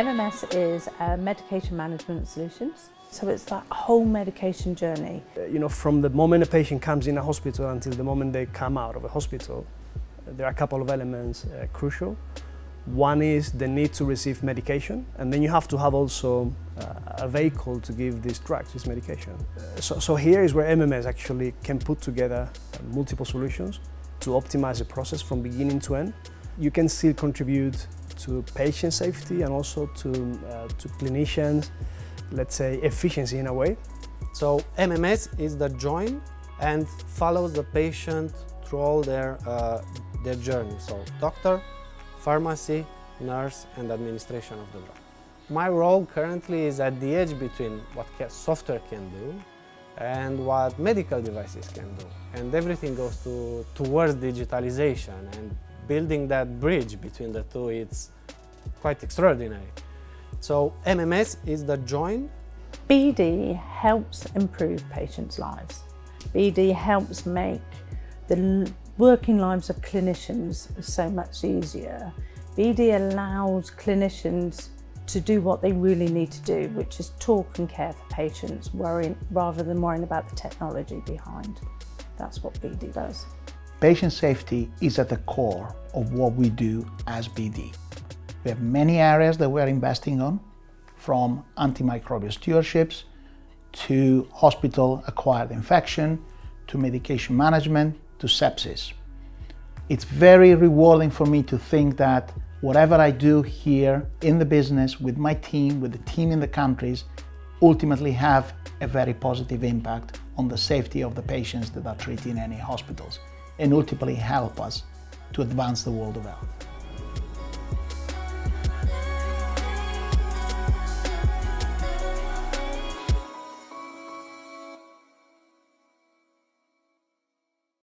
MMS is medication management solutions. So it's that whole medication journey. From the moment a patient comes in a hospital until the moment they come out of a hospital, there are a couple of elements crucial. One is the need to receive medication, and then you have to have also a vehicle to give these drugs, this medication. So here is where MMS actually can put together multiple solutions to optimize the process from beginning to end. You can still contribute to patient safety and also to clinicians, let's say, efficiency in a way. So MMS is the join and follows the patient through all their journey. So doctor, pharmacy, nurse and administration of the drug. My role currently is at the edge between what software can do and what medical devices can do. And everything goes towards digitalization, and building that bridge between the two, it's quite extraordinary. So MMS is the join. BD helps improve patients' lives. BD helps make the working lives of clinicians so much easier. BD allows clinicians to do what they really need to do, which is talk and care for patients, rather than worrying about the technology behind. That's what BD does. Patient safety is at the core of what we do as BD. We have many areas that we're investing on, from antimicrobial stewardships to hospital-acquired infection, to medication management, to sepsis. It's very rewarding for me to think that whatever I do here in the business, with my team, with the team in the countries, ultimately have a very positive impact on the safety of the patients that are treated in any hospitals, and ultimately help us to advance the world of health.